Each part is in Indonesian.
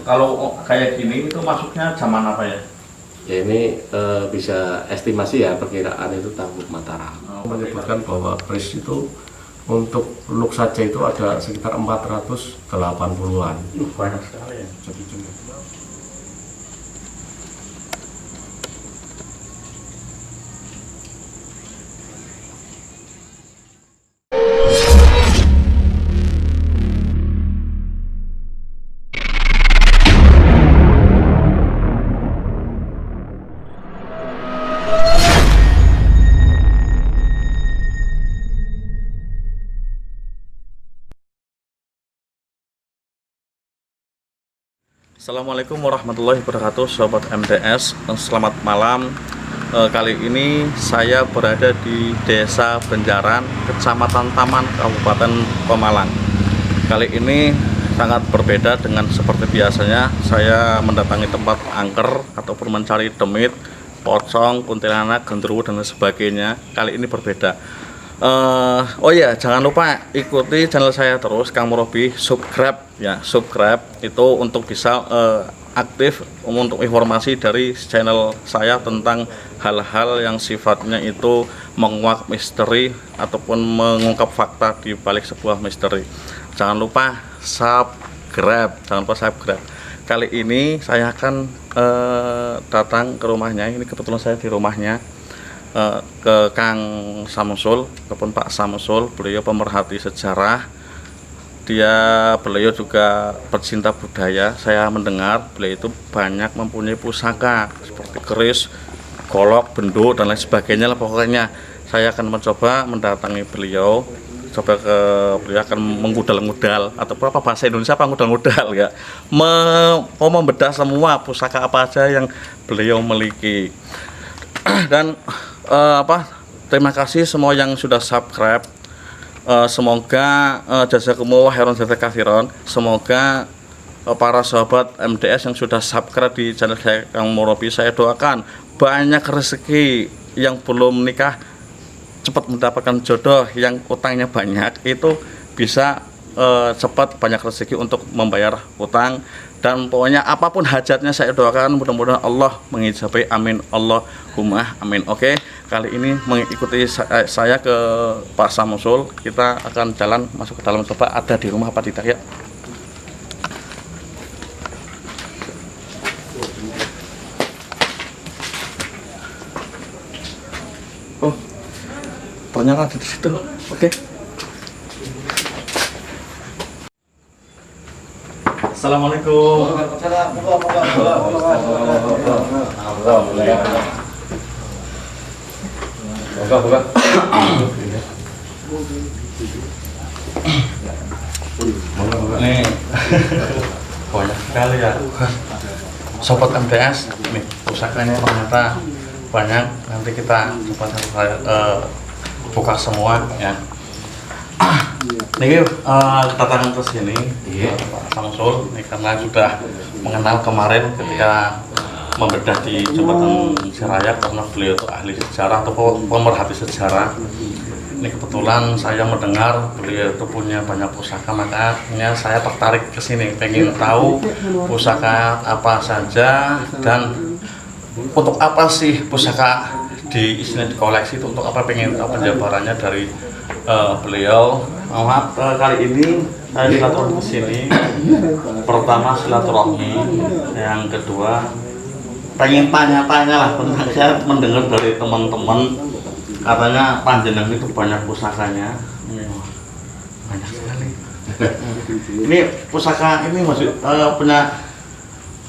Kalau kayak gini itu masuknya zaman apa ya? Ya ini bisa estimasi ya, perkiraan itu Tangkup Mataram. Menyebutkan bahwa keris itu untuk look saja itu ada sekitar 480-an. Banyak sekali ya. Jadi Assalamualaikum warahmatullahi wabarakatuh, Sobat MTS. Selamat malam. Kali ini saya berada di Desa Benjaran, Kecamatan Taman, Kabupaten Pemalang. Kali ini sangat berbeda dengan seperti biasanya. Saya mendatangi tempat angker ataupun mencari demit, pocong, kuntilanak, genderuwo dan sebagainya. Kali ini berbeda. Oh ya, jangan lupa ikuti channel saya terus, Kang Murabi, subscribe ya, subscribe itu untuk bisa aktif untuk informasi dari channel saya tentang hal-hal yang sifatnya itu menguak misteri ataupun mengungkap fakta di balik sebuah misteri. Jangan lupa subscribe, Kali ini saya akan datang ke rumahnya. Ini kebetulan saya di rumahnya. Ke Kang Samsul ataupun Pak Samsul. Beliau pemerhati sejarah, beliau juga pecinta budaya. Saya mendengar beliau itu banyak mempunyai pusaka seperti keris, golok, benduk dan lain sebagainya lah. Pokoknya saya akan mencoba mendatangi beliau, beliau akan menggudal-ngudal atau apa bahasa Indonesia apa ngudal-ngudal ya, mau membedah semua pusaka apa aja yang beliau miliki. Dan terima kasih semua yang sudah subscribe. Semoga jazakumullah khairan jazakallahu. Semoga para sahabat MTS yang sudah subscribe di channel saya Kang Murabi, saya doakan banyak rezeki. Yang belum menikah cepat mendapatkan jodoh, yang utangnya banyak itu bisa cepat banyak rezeki untuk membayar utang. Dan pokoknya apapun hajatnya saya doakan mudah-mudahan Allah mengijabai, amin Allahumma amin. Oke, kali ini mengikuti saya ke Pak Samsul. Kita akan jalan masuk ke dalam, coba ada di rumah apa tidak ya. Oh, ternyata ada di situ. Oke. Assalamualaikum. Nih, banyak sekali ya, Sobat MTS. Nih pusakanya ternyata banyak. Nanti kita coba buka semua ya. Niki kedatangan ke sini Pak Samsul ini karena sudah mengenal kemarin ketika membedah di Jembatan Sirayak, karena beliau itu ahli sejarah atau pemerhati sejarah. Ini kebetulan saya mendengar beliau itu punya banyak pusaka, makanya saya tertarik ke sini, pengen tahu pusaka apa saja dan untuk apa sih pusaka di koleksi itu, untuk apa, pengen tahu penjabarannya dari beliau. Maaf, kali ini saya silaturahmi ke sini. Pertama silaturahmi, yang kedua pengen tanya-tanya lah tentang, saya mendengar dari teman-teman katanya panjenengan itu banyak pusakanya. Banyak sekali. Ini pusaka ini maksud punya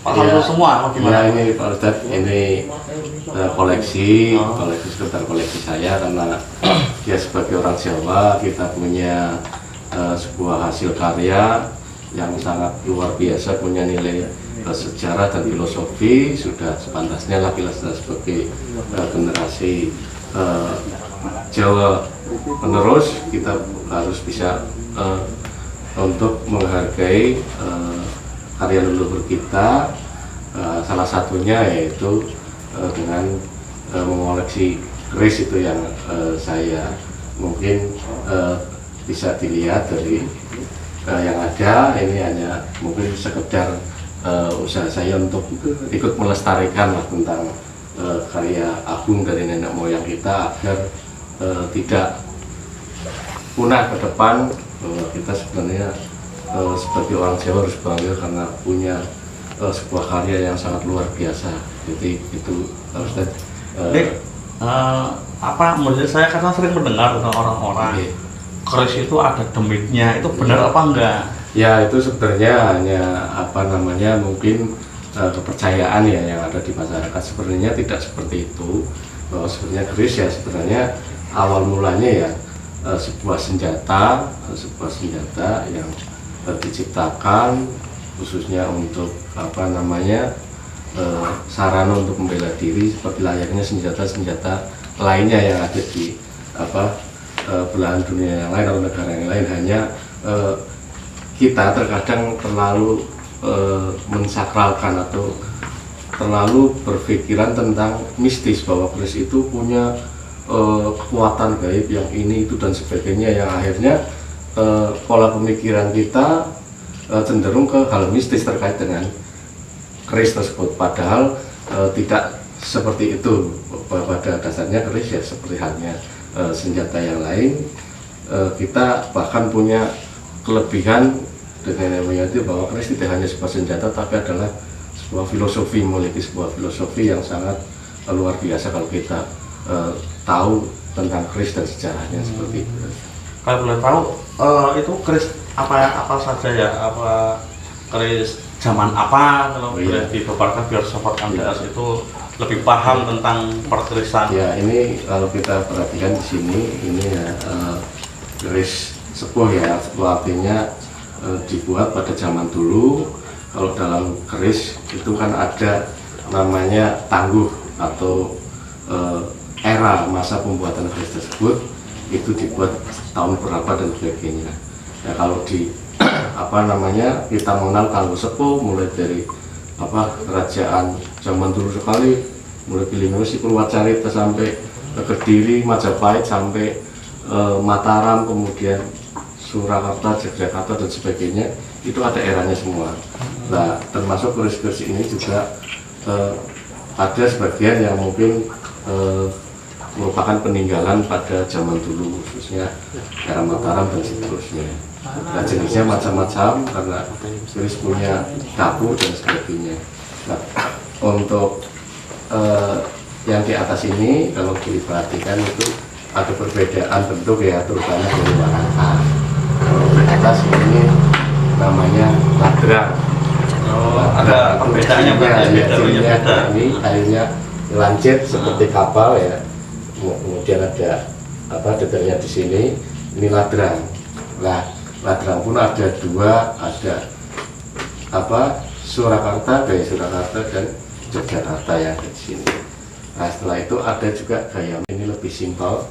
Pak Samsul semua atau gimana? Ya, ini Pak Ustadz, ini koleksi sekitar koleksi saya, karena dia sebagai orang Jawa, kita punya sebuah hasil karya yang sangat luar biasa, punya nilai sejarah dan filosofi. Sudah sepantasnya lah kita sebagai generasi Jawa penerus, kita harus bisa untuk menghargai karya leluhur kita. Salah satunya yaitu dengan mengoleksi keris itu yang saya mungkin bisa dilihat dari yang ada. Ini hanya mungkin sekedar usaha saya untuk ikut melestarikan lah tentang karya agung dari nenek moyang kita agar tidak punah ke depan. Kita sebenarnya sebagai orang Jawa harus bangga karena punya sebuah karya yang sangat luar biasa. Jadi itu Ustaz. Menurut saya karena sering mendengar tentang orang-orang keris itu ada demitnya, itu benar apa enggak? Ya itu sebenarnya hanya mungkin kepercayaan ya yang ada di masyarakat. Sebenarnya tidak seperti itu. Bahwa sebenarnya keris ya sebenarnya awal mulanya ya sebuah senjata yang diciptakan khususnya untuk sarana untuk membela diri seperti layaknya senjata-senjata lainnya yang ada di belahan dunia yang lain atau negara yang lain. Hanya kita terkadang terlalu mensakralkan atau terlalu berpikiran tentang mistis bahwa keris itu punya kekuatan gaib yang ini itu dan sebagainya, yang akhirnya pola pemikiran kita cenderung ke hal mistis terkait dengan keris tersebut, padahal tidak seperti itu. Pada dasarnya keris ya seperti halnya senjata yang lain. Kita bahkan punya kelebihan dengan namanya itu bahwa keris tidak hanya sebuah senjata tapi adalah sebuah filosofi, memiliki sebuah filosofi yang sangat luar biasa kalau kita tahu tentang keris dan sejarahnya seperti itu. Kalau boleh tahu itu keris apa saja ya? Apa keris zaman apa kalau boleh dipaparkan biar sobat MTS itu lebih paham tentang perkerisan? Ya ini kalau kita perhatikan di sini ini ya keris sepuh ya, sepuh artinya dibuat pada zaman dulu. Kalau dalam keris itu kan ada namanya tangguh atau era masa pembuatan keris tersebut itu dibuat tahun berapa dan sebagainya. Ya kalau di kita mengenal tangguh sepuh mulai dari kerajaan zaman dulu sekali, mulai Bilinusi, Purwacarita sampai Kediri, Majapahit sampai Mataram, kemudian Surakarta, Yogyakarta dan sebagainya, itu ada eranya semua. Nah, termasuk keris-keris ini juga ada sebagian yang mungkin merupakan peninggalan pada zaman dulu, khususnya era Mataram dan seterusnya. Nah, jenisnya macam-macam karena keris punya dapu dan sebagainya. Nah, untuk yang di atas ini kalau diperhatikan itu ada perbedaan bentuk ya, terutama dari warna. Di atas ini namanya ladrang. Ada perbedaannya beda. Ini airnya lancip seperti kapal ya. Kemudian ada detailnya di sini. Ini ladrang. Nah, ladrang pun ada dua, ada Surakarta, gaya Surakarta dan Yogyakarta yang ada di sini. Nah, setelah itu ada juga gaya ini lebih simpel.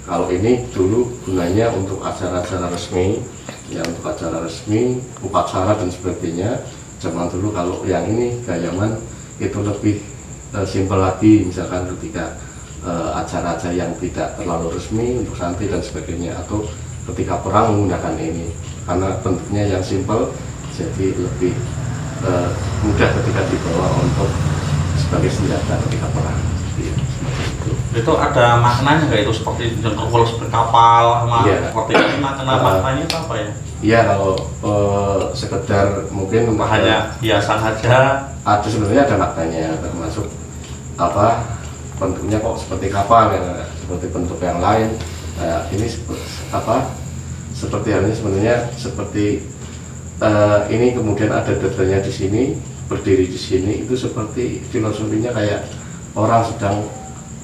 Kalau ini dulu gunanya untuk acara-acara resmi, ya untuk acara resmi, upacara dan sebagainya. Zaman dulu kalau yang ini gayaman itu lebih simpel lagi, misalkan ketika acara-acara yang tidak terlalu resmi untuk santri dan sebagainya, atau ketika perang menggunakan ini karena bentuknya yang simpel jadi lebih mudah ketika dibawa untuk sebagai senjata ketika perang. Itu ada maknanya nggak itu seperti jengkol seperti kapal seperti itu, maknanya itu apa ya? Iya, kalau sekedar mungkin hanya hiasan saja. Ada sebenarnya ada maknanya, termasuk bentuknya kok seperti kapal ya, seperti bentuk yang lain. Ini seperti halnya sebenarnya seperti ini kemudian ada detailnya di sini, berdiri di sini, itu seperti filosofinya kayak orang sedang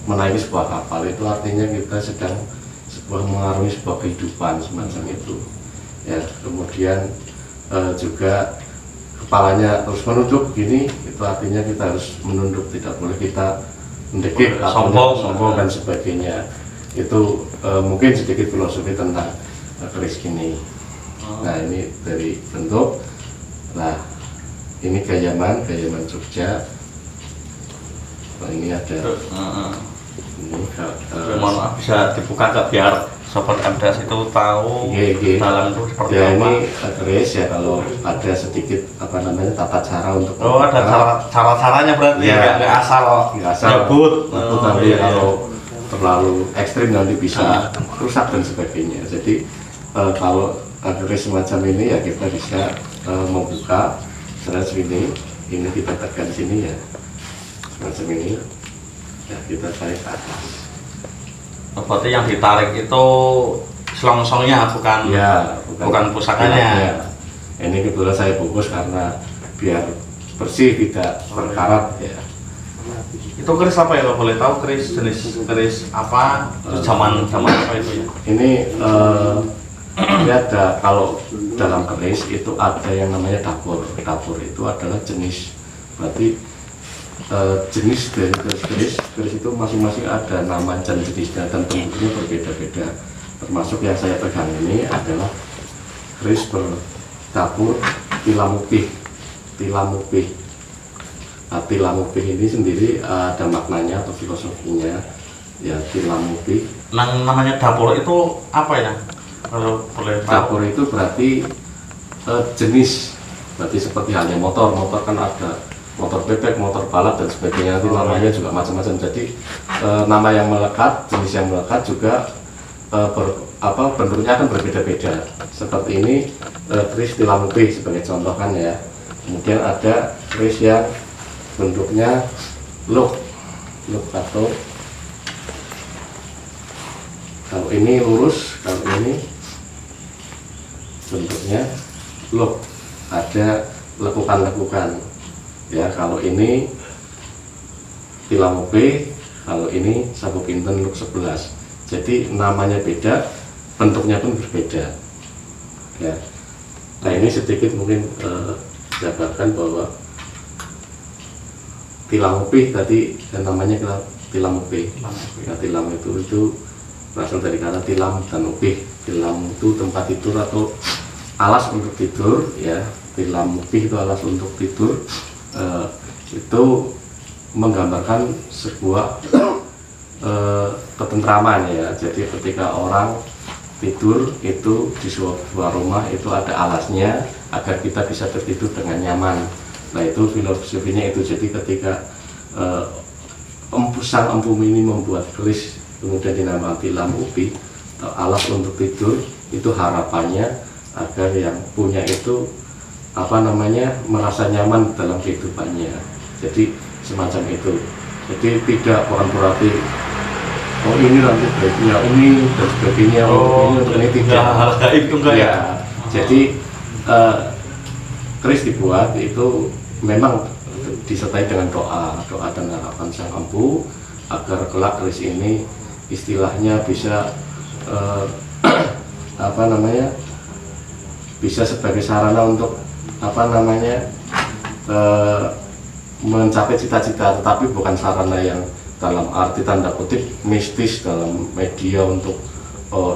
menaiki sebuah kapal. Itu artinya kita sedang mengarungi sebuah kehidupan semacam itu ya. Kemudian juga kepalanya terus menunduk begini, itu artinya kita harus menunduk, tidak boleh kita mendekik atau sombong dan sebagainya. Itu mungkin sedikit filosofi tentang keris ini. Nah, ini dari bentuk. Nah, ini gayaman Jogja. Nah, ini ada ini mohon maaf bisa dibuka nggak biar sobat MTS itu tahu dalam itu seperti ya, apa? ini keris ya, kalau ada sedikit apa namanya tata cara untuk ada cara-caranya berarti ya, nggak asal nyebut tapi iya. kalau terlalu ekstrim nanti bisa rusak dan sebagainya. Jadi kalau keris semacam ini ya kita bisa membuka seperti ini kita tekan sini ya, semacam ini ya, kita tarik ke atas. Berarti yang ditarik itu selongsongnya bukan Ya, bukan pusakanya. Ya. Ini kebetulan saya bungkus karena biar bersih, tidak berkarat ya. Itu keris apa ya, kalau boleh tahu? Keris jenis keris apa? Terus zaman apa itu ya? Ini ini ada, kalau dalam keris itu ada yang namanya dapur. Dapur itu adalah jenis, berarti jenis dari keris itu masing-masing ada nama dan jenisnya dan bentuknya berbeda-beda. Termasuk yang saya pegang ini adalah keris berdapur tilamupih. Nah, tilamupih ini sendiri ada maknanya atau filosofinya ya. Tilamupih Namanya dapur itu apa ya, kalau boleh tahu? dapur itu berarti jenis, berarti seperti halnya motor kan ada motor bebek, motor balap dan sebagainya, nanti namanya juga macam-macam. Jadi nama yang melekat, jenis yang melekat juga bentuknya akan berbeda-beda. Seperti ini keris tilamupih sebagai contoh kan ya. Kemudian ada keris yang bentuknya luk atau kalau ini lurus, kalau ini bentuknya luk, ada lekukan-lekukan. Ya, kalau ini tilamupih, kalau ini sapu pinten luk 11. Jadi namanya beda, bentuknya pun berbeda. Ya. Nah, ini sedikit mungkin jabarkan bahwa tilamupih tadi namanya tilamupih. Nah, tilam itu berasal dari kata tilam dan upih. Tilam itu tempat tidur atau alas untuk tidur ya. Tilamupih itu alas untuk tidur. Itu menggambarkan sebuah ketentraman ya. Jadi ketika orang tidur itu di sebuah rumah itu ada alasnya agar kita bisa tertidur dengan nyaman. Nah, itu filosofinya itu. Jadi ketika sang empu ini membuat keris kemudian dinamakan tilamupih atau alas untuk tidur, itu harapannya agar yang punya itu merasa nyaman dalam kehidupannya. Jadi semacam itu. Jadi tidak bukan berarti ini nanti baiknya ini dan sebagainya, ini untuk ini tidak. Hal gaib itu enggak ya? Jadi keris dibuat itu memang disertai dengan doa dan harapan sang empu agar kelak keris ini istilahnya bisa bisa sebagai sarana untuk mencapai cita-cita, tetapi bukan sarana yang dalam arti tanda kutip mistis dalam media untuk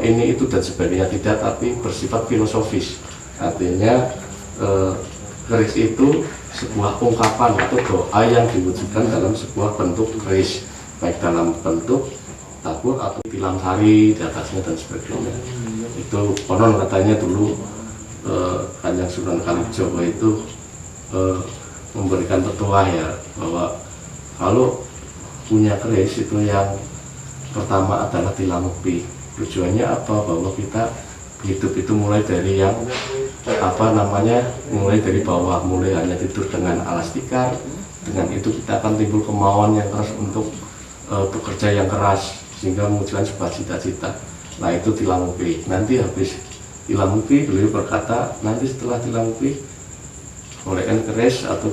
ini itu dan sebagainya, tidak, tapi bersifat filosofis. Artinya keris itu sebuah ungkapan atau doa yang diwujudkan dalam sebuah bentuk keris, baik dalam bentuk dapur atau tilam sari di atasnya dan sebagainya. Itu konon katanya dulu Kanjeng Sunan Kalijogo itu memberikan petuah ya, bahwa kalau punya keris itu yang pertama adalah tilamupih. Tujuannya apa? Bahwa kita hidup itu mulai dari yang mulai dari bawah, mulai hanya tidur dengan alas tikar. Dengan itu kita akan timbul kemauan yang keras untuk bekerja yang keras sehingga mewujudkan sebuah cita-cita. Nah, itu tilamupih. Nanti habis tilamupih, beliau berkata nanti setelah tilamupih olehkan keris atau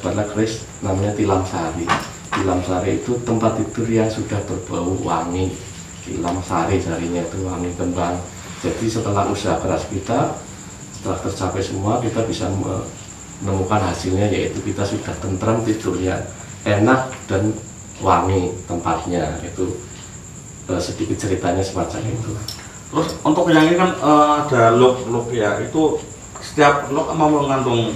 warna keris namanya tilam sari. Tilam sari itu tempat tidur yang sudah berbau wangi. Tilam sari, sarinya itu wangi kembang. Jadi setelah usaha keras kita, setelah tercapai semua, kita bisa menemukan hasilnya, yaitu kita sudah tentram, tidurnya enak dan wangi tempatnya. Itu sedikit ceritanya semacam itu. Terus untuk yang ini kan ada look ya, itu setiap look mau mengandung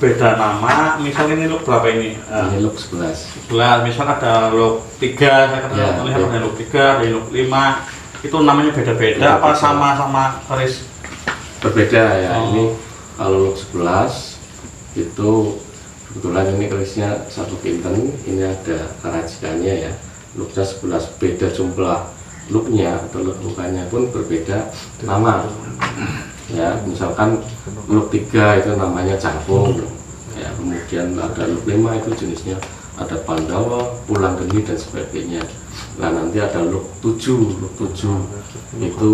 beda nama. Misal ini look berapa ini? Ini look 11. Misal ada look 3, saya katakan ada look 3, ada look 5. itu namanya beda-beda apa sama-sama keris? Berbeda ya. Oh. Ini kalau look 11 itu kebetulan ini kerisnya 1 kinten, ini ada kerajikannya ya. Looknya 11, beda jumlah looknya atau lekukannya pun berbeda nama ya. Misalkan look 3 itu namanya cangkung ya, kemudian ada look 5 itu jenisnya ada Pandawa, Pulang Geni dan sebagainya. Nah nanti ada look 7 itu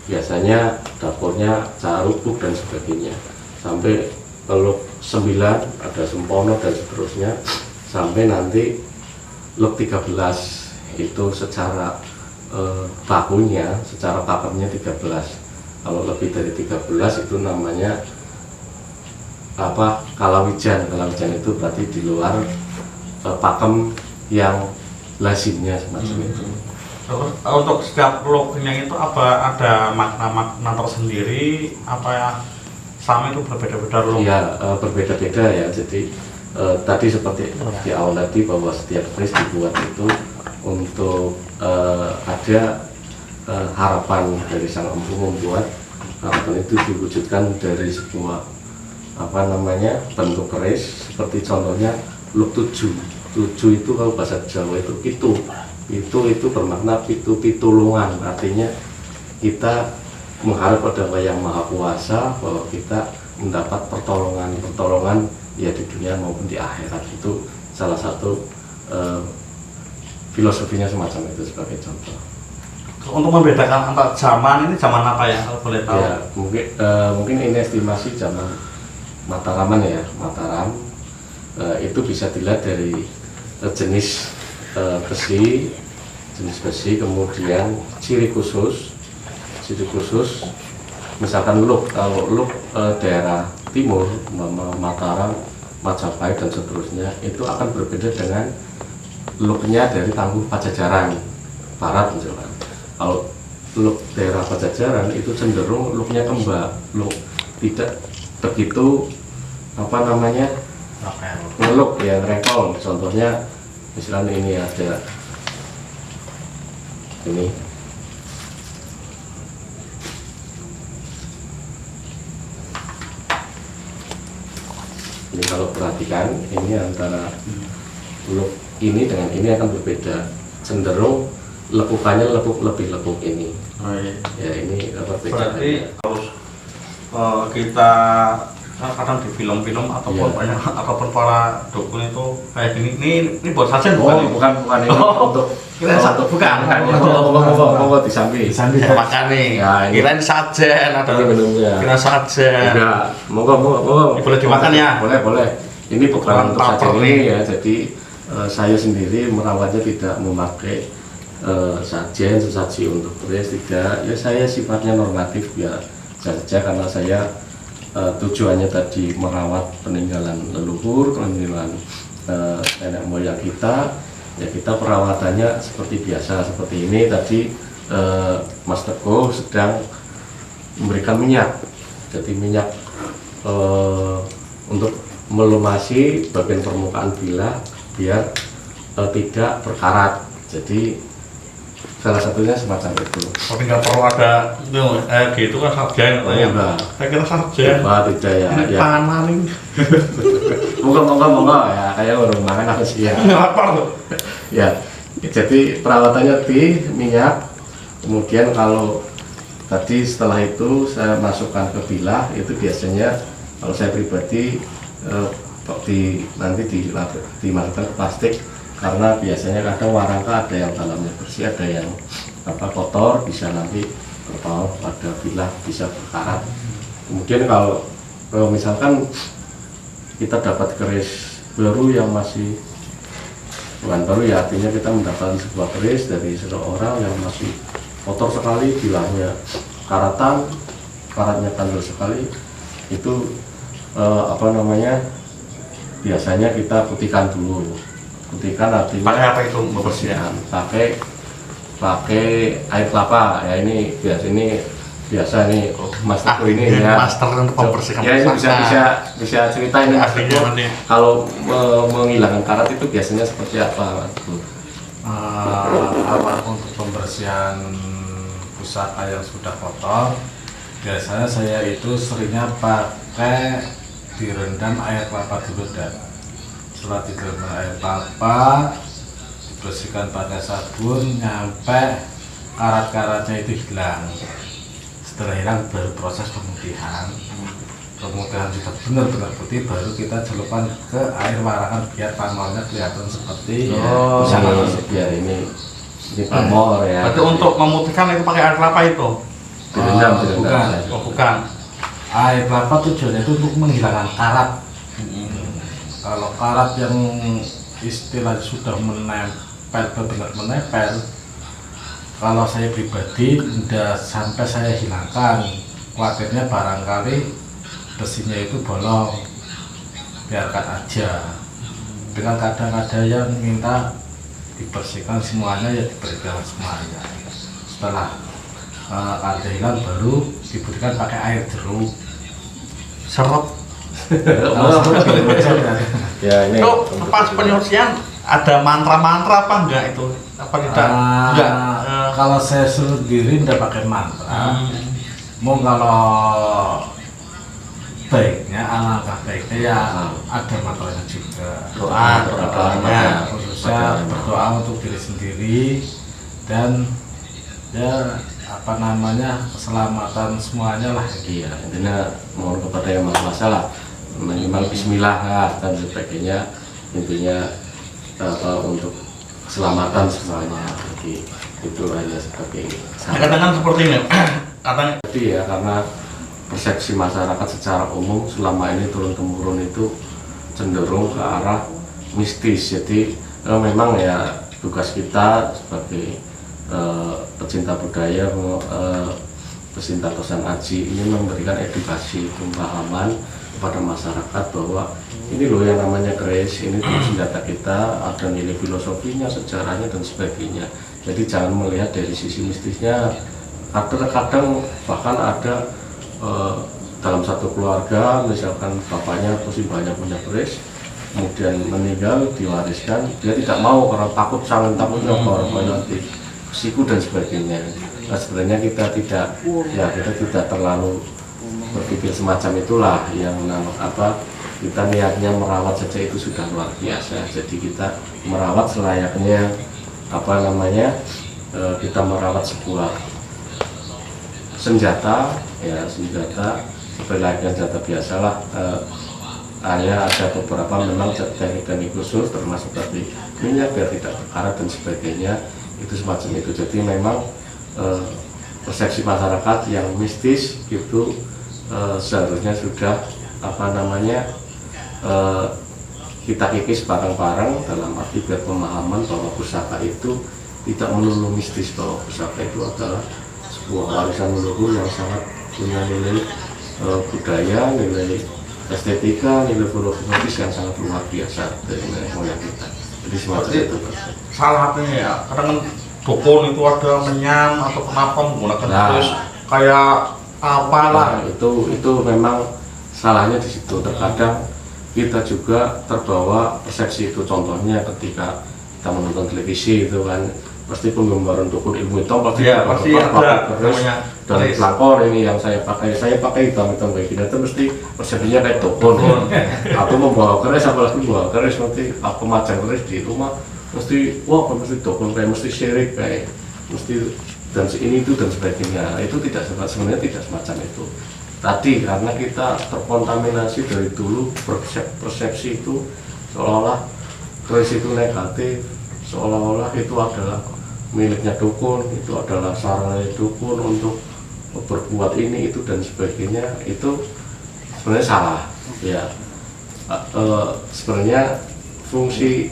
biasanya dapurnya Carupuk dan sebagainya, sampai ke look 9 ada Sempono dan seterusnya, sampai nanti look 13 itu secara bakunya, secara pakemnya 13. Kalau lebih dari 13 itu namanya apa, Kalawijan. Kalawijan itu berarti di luar pakem yang lazimnya semacam itu. Terus untuk setiap looknya itu apa ada makna-makna tersendiri apa ya, sama itu berbeda-beda look? Iya, berbeda-beda ya. Jadi tadi seperti di awal tadi bahwa setiap keris dibuat itu untuk ada harapan dari sang empu membuat harapan itu diwujudkan dari sebuah apa namanya bentuk keris. Seperti contohnya look 7 itu kalau bahasa Jawa itu bermakna pitulungan, artinya kita mengharap pada Yang Maha Kuasa bahwa kita mendapat pertolongan ya di dunia maupun di akhirat. Itu salah satu filosofinya semacam itu sebagai contoh. Untuk membedakan antar zaman ini zaman apa ya kalau boleh tahu? Ya mungkin ini estimasi zaman Mataraman ya, Mataram. Itu bisa dilihat dari jenis besi, kemudian ciri khusus. Misalkan look, kalau look daerah timur, Mataram, Majapahit dan seterusnya, itu akan berbeda dengan looknya dari Tangguh Pajajaran Barat misalkan. Kalau look daerah Pajajaran itu cenderung looknya kembang, look tidak begitu apa namanya ngeluk ya, rengkol. Contohnya misalnya ini ada ini kalau perhatikan ini antara look ini dengan ini akan berbeda, cenderung lekukannya lebih lekuk ini. Oh, iya. Ya ini apa Berarti harus kita kadang di film-film ataupun Iya. ataupun para dukun itu kayak gini. Ini buat sajian bukan? Oh, bukan ini untuk Kirain satu bukan. Monggo disambi. Makan nih. Ya, ini. Kirain sajen ada. Ini minumnya. Kira sajen. Enggak, monggo. Ini boleh dimakan ya? Boleh. Ini bukan untuk Paper sajian nih. ini ya. Jadi saya sendiri merawatnya tidak memakai sajian sesaji untuk keris, tidak. Ya saya sifatnya normatif biar saja, karena saya tujuannya tadi merawat peninggalan leluhur, peninggalan nenek moyang kita. Ya kita perawatannya seperti biasa, seperti ini tadi Mas Teguh sedang memberikan minyak. Jadi minyak untuk melumasi bagian permukaan bilah biar tidak berkarat. Jadi salah satunya semacam itu. Tapi nggak perlu ada gitu kan sarjen katanya. Enggak. Saya kira sarjen. Tidak ya. Ini Ya. panah nih. Monggo ya, kayak baru makan harus ya. Lapar tuh. Ya. Jadi perawatannya di minyak. Kemudian kalau tadi setelah itu saya masukkan ke bilah, itu biasanya kalau saya pribadi nanti dimasukkan ke plastik, karena biasanya kadang warangka ada yang dalamnya bersih, ada yang kotor, bisa nanti terpaut pada bilah, bisa berkarat. Kemudian kalau misalkan kita dapat keris baru yang masih bukan baru ya, artinya kita mendapatkan sebuah keris dari seseorang yang masih kotor sekali, bilahnya karatnya tandel sekali, itu biasanya kita putihkan dulu. Putihkan artinya Pakai apa itu membersihkan? pakai air kelapa ya. Ini biasa nih Mas Teguh ini ya, master untuk membersihkan ya, ini pusaka. bisa cerita ini Mas Aslinya Teguh, nanti. kalau menghilangkan karat itu biasanya seperti apa Mas Teguh? Awal untuk pembersihan pusaka yang sudah kotor, biasanya saya itu seringnya pakai direndam air kelapa dulu, dan setelah direndam air kelapa dibersihkan pakai sabun nyampe karat-karatnya itu hilang. Setelah hilang baru proses pemutihan. Pemutihan sudah benar-benar putih, baru kita celupkan ke air warangan biar pamornya kelihatan seperti Misalnya biar ini pamor ya. Berarti untuk memutihkan itu pakai air kelapa itu? Direndam, bukan. Oh bukan. Air kelapa tujuannya itu untuk menghilangkan karat. Kalau karat yang istilah sudah menempel, benar menempel, kalau saya pribadi tidak sampai saya hilangkan, khawatirnya barangkali besinya itu bolong, biarkan aja. Dengan kadang ada yang minta dibersihkan semuanya, ya dibersihkan semuanya. Setelah ada hilang baru diberikan pakai air jeruk. Serep. Ya ini. Itu pas penyucian ada mantra-mantra apa enggak itu? Apa tidak? Enggak. Kalau saya sendiri tidak pakai mantra. Mau kalau baiknya, alangkah baiknya ya ada mantranya juga. Doanya. Khususnya berdoa untuk diri sendiri dan ya apa namanya, keselamatan semuanya lah. Iya, intinya mohon kepada yang maha kuasa lah, minimal Bismillah lah, dan sebagainya. Intinya untuk keselamatan semuanya. Jadi itu hanya sebagai Katakan seperti ini. Katanya. Jadi ya karena persepsi masyarakat secara umum selama ini turun temurun itu cenderung ke arah mistis. Jadi memang ya tugas kita sebagai pecinta budaya, pecinta Tosan Aji ini memberikan edukasi, pemahaman kepada masyarakat bahwa ini loh yang namanya keris, ini tuh senjata kita, ada nilai filosofinya, sejarahnya dan sebagainya. Jadi jangan melihat dari sisi mistisnya. Kadang-kadang bahkan ada dalam satu keluarga, misalkan bapaknya pasti banyak punya keris, kemudian meninggal diwariskan, dia tidak mau karena takut, sangat takutnya orang nanti siku dan sebagainya. Nah sebenarnya kita tidak terlalu berpikir semacam itulah, yang kita niatnya merawat saja itu sudah luar biasa. Jadi kita merawat selayaknya kita merawat sebuah senjata selayaknya senjata biasalah. Hanya ada beberapa memang teknik-teknik khusus termasuk tadi minyak biar tidak berkarat dan sebagainya, itu semacam itu. Jadi memang persepsi masyarakat yang mistis itu seharusnya sudah kita kikis bareng-bareng, dalam arti biar pemahaman bahwa pusaka itu tidak melulu mistis, bahwa pusaka itu adalah sebuah warisan leluhur yang sangat punya nilai budaya, nilai estetika, nilai filosofis yang sangat luar biasa dari nenek moyang kita. Jadi semacam itu. Salah satunya ya, kadang dukun itu ada menyan atau kenapa menggunakan terus kayak apalah. Itu memang salahnya di situ. Terkadang kita juga terbawa persepsi itu. Contohnya ketika kita menonton televisi itu kan, pasti penggambaran dukun ilmu hitam pasti ada namanya dan pelakor ini yang saya pakai hitam kayak gini, itu mesti persepsinya kayak dukun. Aku membawa keris, apalagi membawa keris, nanti aku macam keris di rumah mesti mesti dukun, kayak mesti syirik, kayak mesti dan ini itu dan sebagainya. Itu sebenarnya tidak semacam itu. Tadi karena kita terkontaminasi dari dulu persepsi itu seolah-olah keris itu negatif, seolah-olah itu adalah miliknya dukun, itu adalah sarana dukun untuk berbuat ini itu dan sebagainya. Itu sebenarnya salah ya. Sebenarnya fungsi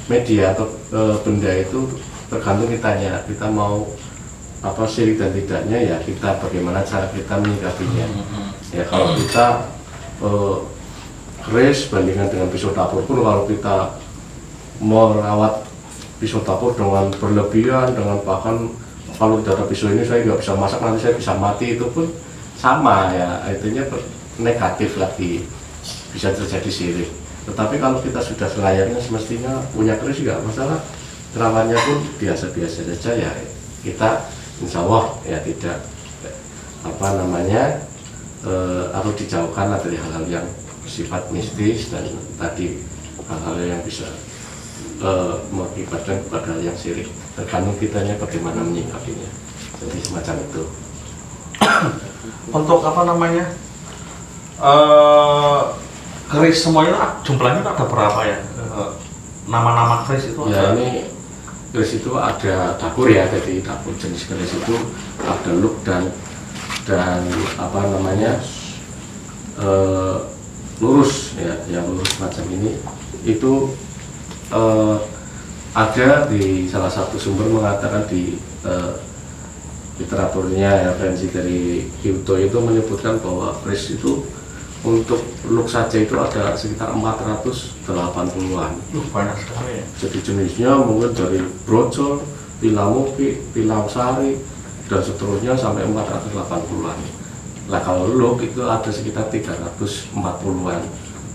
media atau benda itu tergantung kitanya, kita mau syirik dan tidaknya, ya kita bagaimana cara kita menyikapinya. Ya kalau kita keris bandingkan dengan pisau dapur pun, kalau kita merawat pisau dapur dengan berlebihan, dengan bahkan kalau tidak ada pisau ini saya nggak bisa masak, nanti saya bisa mati, itu pun sama ya, artinya negatif lagi, bisa terjadi syirik. Tetapi kalau kita sudah selayaknya semestinya punya keris nggak masalah, rawannya pun biasa-biasa saja ya, kita insya Allah ya tidak harus dijauhkan dari hal-hal yang bersifat mistis dan tadi hal-hal yang bisa mengakibatkan kepada hal yang syirik. Tergantung kitanya bagaimana menyikapinya. Jadi semacam itu. Untuk keris semuanya jumlahnya ada berapa ya? Nama-nama keris itu Ya ada? ini keris itu ada dapur ya, jadi dapur jenis keris itu ada luk dan lurus ya, yang lurus macam ini itu ada di salah satu sumber mengatakan di literaturnya ya, versi dari Kyoto itu menyebutkan bahwa keris itu untuk luk saja itu ada sekitar 480-an. Banyak sekali ya. Jadi jenisnya mungkin dari brocol, pilamuki, pilausari dan seterusnya sampai 480-an. Nah kalau luk itu ada sekitar 340-an.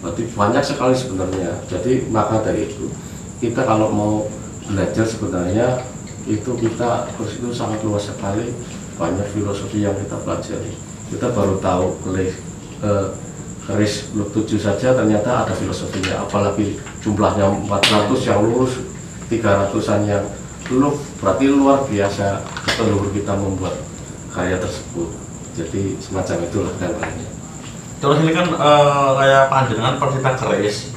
Berarti banyak sekali sebenarnya. Jadi maka dari itu kita kalau mau belajar sebenarnya itu kita kurs itu sangat luas sekali, banyak filosofi yang kita pelajari. Kita baru tahu keris luk 7 saja ternyata ada filosofinya, apalagi jumlahnya 400 yang lurus, 300-an yang luk, berarti luar biasa leluhur kita membuat karya tersebut. Jadi semacam itulah gambarnya. Terus ini kan kayak panjenengan pencinta keris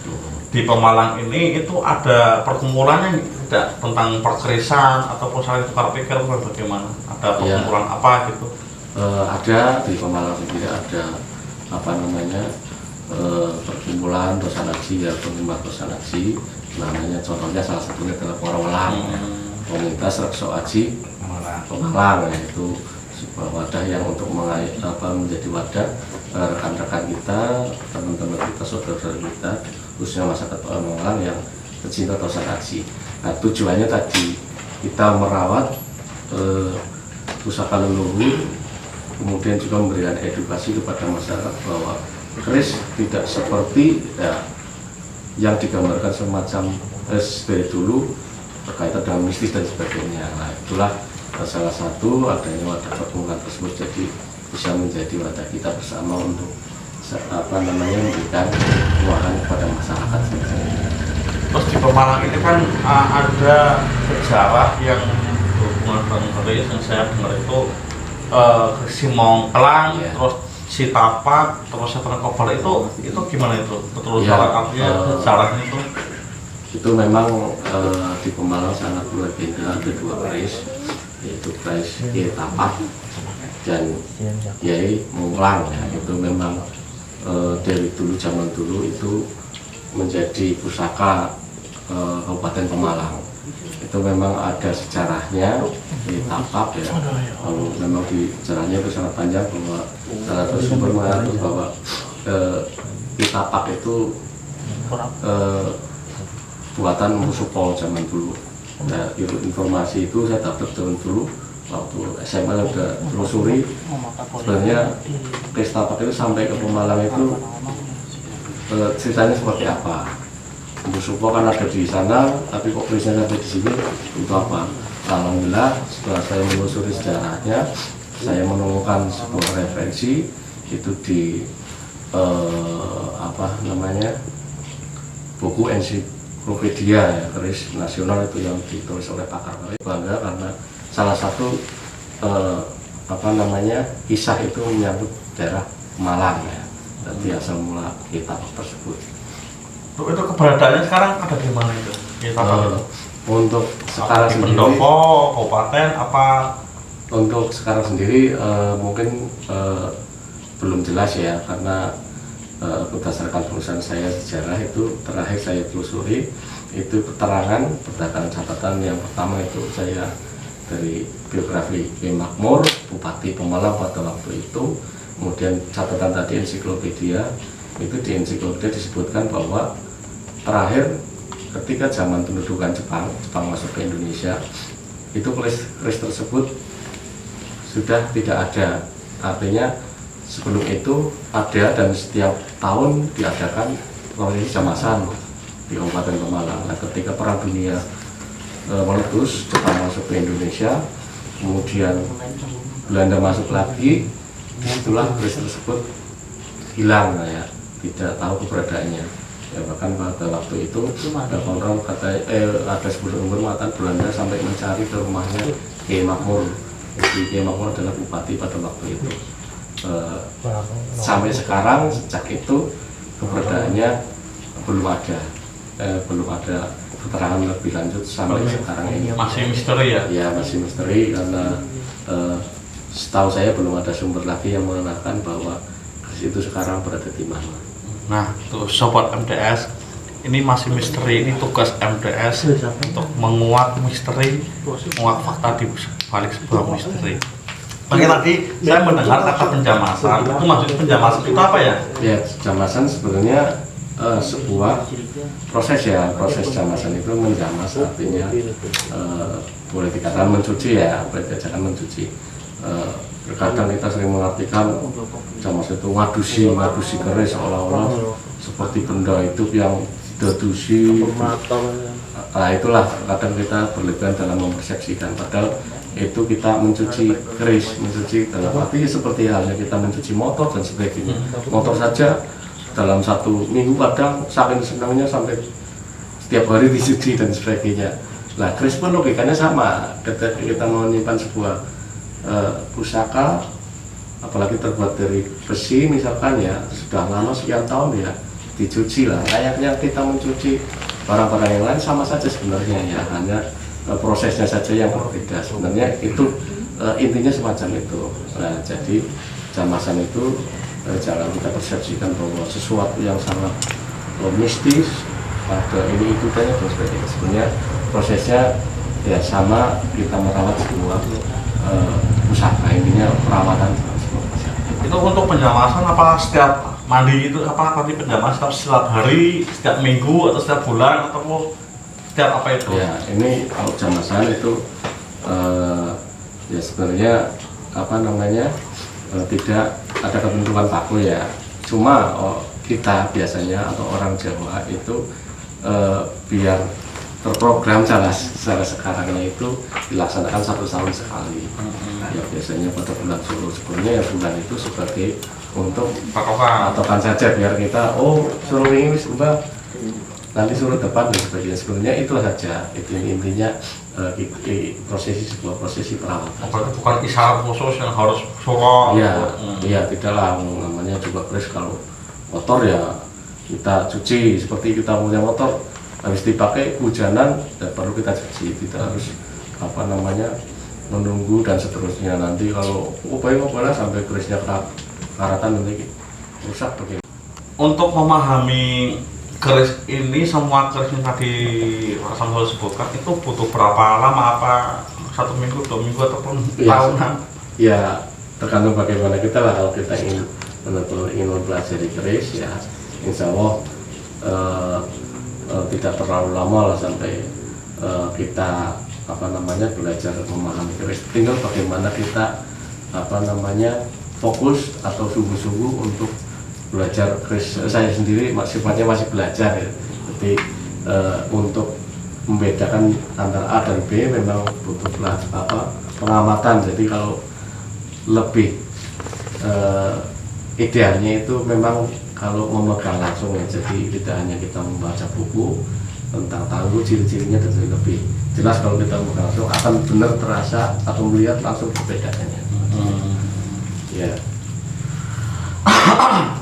di Pemalang ini itu ada perkumpulannya tidak tentang perkerisan ataupun saling tukar pikir atau bagaimana? Ada perkumpulan apa gitu? Ada di Pemalang sendiri ada perkumpulan Rosanaji ya, penggemar Rosanaji namanya, contohnya salah satunya adalah Porowelang komunitas Rekso Aji Pemalang, yaitu sebuah wadah yang untuk menjadi wadah rekan-rekan kita, teman-teman kita, saudara-saudara kita, khususnya masyarakat Pemalang yang pecinta Rosanaji. Nah tujuannya tadi kita merawat pusaka leluhur, kemudian juga memberikan edukasi kepada masyarakat bahwa keris tidak seperti ya, yang digambarkan semacam dari dulu berkaitan dengan mistis dan sebagainya. Nah itulah salah satu adanya wadah perkumpulan tersebut, jadi bisa menjadi wadah kita bersama untuk memberikan keuangan kepada masyarakat. Terus di Pemalang ini kan ada sejarah yang berhubungan dengan keris yang saya dengar itu si Mongklang, terus si Tapak, terus Kobar itu gimana itu? Betul artinya sejarahnya itu memang di Pemalang sangat legenda, ada dua keris, yaitu keris Kiai Tapak dan Kiai Mongklang ya. Itu memang dari dulu, zaman dulu itu menjadi pusaka Kabupaten Pemalang. Itu memang ada sejarahnya di Tapak ya. Lalu memang di sejarahnya itu sangat panjang, bahwa salah satu sumber mengatur bahwa di Tapak itu buatan Musupol zaman dulu. Nah, informasi itu saya dapat zaman dulu waktu SMA udah telusuri. Sebenarnya keris Tapak itu sampai ke Pemalang itu ceritanya seperti apa. Musupo kan ada di sana, tapi kok kerisnya ada di sini, itu apa? Alhamdulillah setelah saya menelusuri sejarahnya, saya menemukan sebuah referensi itu di buku ensiklopedia ya, keris nasional itu yang ditulis oleh pakar. Bangga karena salah satu kisah itu menyangkut daerah Malang ya, jadi asal mula kitab tersebut. Itu keberadaannya sekarang ada di mana itu? Untuk sekarang sendiri, Pendopo, kabupaten apa? Untuk sekarang sendiri mungkin belum jelas ya, karena berdasarkan tulisan saya sejarah itu terakhir saya telusuri itu keterangan berdasarkan catatan yang pertama itu saya dari biografi Ki Makmur, Bupati Pemalang pada waktu itu, kemudian catatan tadi ensiklopedia, itu di ensiklopedia disebutkan bahwa terakhir ketika zaman pendudukan Jepang masuk ke Indonesia, itu keris tersebut sudah tidak ada. Artinya sebelum itu ada dan setiap tahun diadakan prosesi jamasan di Kabupaten Pemalang. Nah, ketika Perang Dunia meletus, Jepang masuk ke Indonesia, kemudian Belanda masuk lagi, itulah keris tersebut hilang ya, tidak tahu keberadaannya. Ya, bahkan pada waktu itu orang ada sumber mengatakan Belanda sampai mencari ke rumahnya Kiai Makmur. Kiai Makmur adalah bupati pada waktu itu. Sampai sekarang sejak itu keberadaannya belum ada keterangan lebih lanjut sampai sekarang ini. Masih misteri ya? Ya, masih misteri karena setahu saya belum ada sumber lagi yang mengatakan bahwa keris itu sekarang berada di mana. Nah, tuh sobat MDS, ini masih misteri. Ini tugas MDS untuk menguak misteri, menguak fakta di balik sebuah misteri. Oke, tadi saya mendengar kata penjamasan. Itu maksud penjamasan itu apa ya? Ya, penjamasan sebenarnya sebuah proses ya. Proses jamasan itu menjamas artinya boleh dikatakan mencuci ya, boleh dikatakan mencuci. Terkadang kita sering mengartikan jamas itu ngadusi keris seolah-olah seperti benda hidup yang didadusi. Nah, itulah kadang kita berlebihan dalam mempersepsikan, padahal itu kita mencuci keris, mencuci dalam arti seperti halnya kita mencuci motor dan sebagainya. Motor saja dalam 1 minggu kadang saking senangnya sampai setiap hari dicuci dan sebagainya. Nah, keris pun logikanya sama. Ketika kita mau menyimpan sebuah pusaka, apalagi terbuat dari besi misalkan ya, sudah lama sekian tahun ya, dicuci lah. Layaknya kita mencuci barang-barang yang lain sama saja sebenarnya ya, hanya prosesnya saja yang berbeda. Sebenarnya itu intinya semacam itu. Nah, jadi jamasan itu jangan kita persepsikan bahwa sesuatu yang sangat mistis, ada ini itu dan sebagainya. Sebenarnya prosesnya ya sama kita merawat sebuah pusaka, intinya perawatan. Itu untuk penjamasan apa setiap mandi itu apa nanti penjamasan setiap hari, setiap minggu atau setiap bulan atau setiap apa itu? Ya, ini kalau jamasan itu ya sebenarnya apa namanya tidak ada ketentuan baku ya. Cuma kita biasanya atau orang Jawa itu biar terprogram secara sekarangnya itu dilaksanakan 1 tahun sekali. Nah, ya biasanya pada bulan Suro sebenarnya ya bulan itu sebagai untuk patokan saja biar kita Suro ini sudah nanti Suro depan dan sebagainya. Sebenarnya itu saja, itu intinya sebuah prosesi perawatan. Bukan isyarat khusus yang harus Suro. Iya, tidaklah, namanya juga keris kalau motor ya kita cuci seperti kita punya motor. Habis dipakai hujanan ya perlu kita cuci, tidak harus apa namanya menunggu dan seterusnya. Nanti kalau upaya sampai kerisnya karatan nanti rusak begini. Untuk memahami keris ini, semua keris yang tadi Pak Samsul sebutkan itu butuh berapa lama? Apa 1 minggu, 2 minggu ataupun tahunan? Ya tergantung bagaimana kita lah. Kalau kita ingin benar-benar ingin mempelajari keris ya insya Allah tidak terlalu lama lah sampai kita apa namanya belajar memahami keris. Tinggal bagaimana kita apa namanya fokus atau sungguh-sungguh untuk belajar keris. Saya sendiri sifatnya masih belajar ya. Jadi untuk membedakan antara A dan B memang butuh pengamatan. Jadi kalau lebih idealnya itu memang kalau memegang langsung ya, jadi tidak hanya kita membaca buku tentang tangguh ciri-cirinya dan lebih jelas kalau kita memegang langsung akan benar terasa atau melihat langsung perbedaannya. Ya.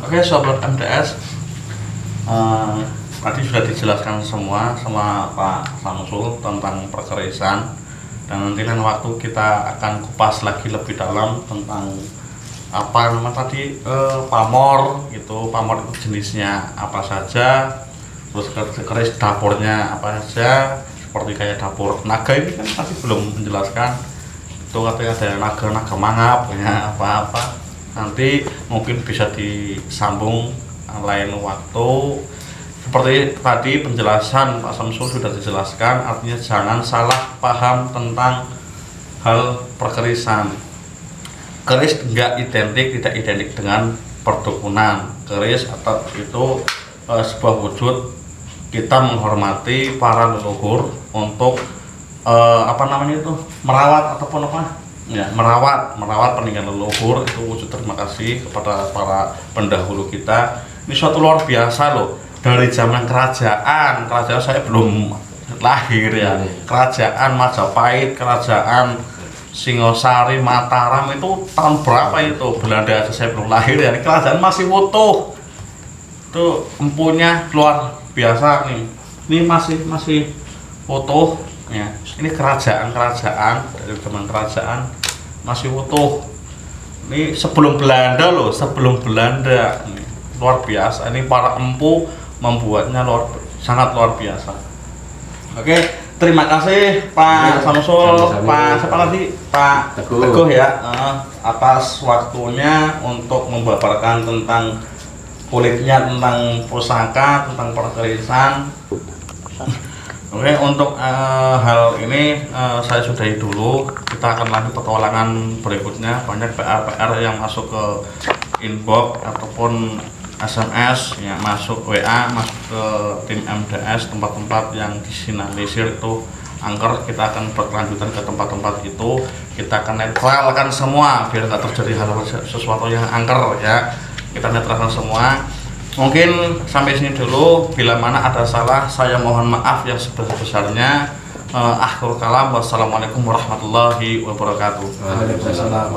Oke, sobat MDS, tadi sudah dijelaskan semua sama Pak Samsul tentang perkerisan, dan nanti lain waktu kita akan kupas lagi lebih dalam tentang apa nama tadi pamor gitu. Pamor itu jenisnya apa saja, terus keris dapurnya apa saja, seperti kayak dapur naga ini kan tadi belum menjelaskan. Itu katanya ada naga mangap ya apa-apa, nanti mungkin bisa disambung lain waktu. Seperti tadi penjelasan Pak Samsul sudah dijelaskan, artinya jangan salah paham tentang hal perkerisan. Keris tidak identik dengan perdukunan. Keris atau itu sebuah wujud kita menghormati para leluhur untuk apa namanya itu, merawat ataupun apa ya, merawat peninggalan leluhur. Itu wujud terima kasih kepada para pendahulu kita. Ini suatu luar biasa loh, dari zaman kerajaan saya belum lahir ya, kerajaan Majapahit, kerajaan Singosari, Mataram, itu tahun berapa itu, Belanda aja saya belum lahir ya, ini kerajaan masih utuh. Itu empunya luar biasa nih, ini masih utuh ya. Ini kerajaan dari zaman kerajaan masih utuh. Ini sebelum Belanda loh, sebelum Belanda. Ini luar biasa, ini para empu membuatnya sangat luar biasa. Oke, terima kasih Pak Samsul, Pak siapa lagi, Pak Teguh ya, atas waktunya untuk membabarkan tentang kulitnya, tentang pusaka, tentang perkerisan. Oke, untuk hal ini saya sudahi dulu. Kita akan lanjut petualangan berikutnya. Banyak PR yang masuk ke inbox ataupun SMS, ya, masuk WA, masuk ke tim MDS, tempat-tempat yang disinalisir itu angker. Kita akan berkelanjutan ke tempat-tempat itu. Kita akan netralkan semua biar nggak terjadi hal sesuatu yang angker ya. Kita netralkan semua. Mungkin sampai sini dulu. Bila mana ada salah, saya mohon maaf yang sebesar-besarnya. Akhirul kalam, wassalamualaikum warahmatullahi wabarakatuh. Waalaikumsalam.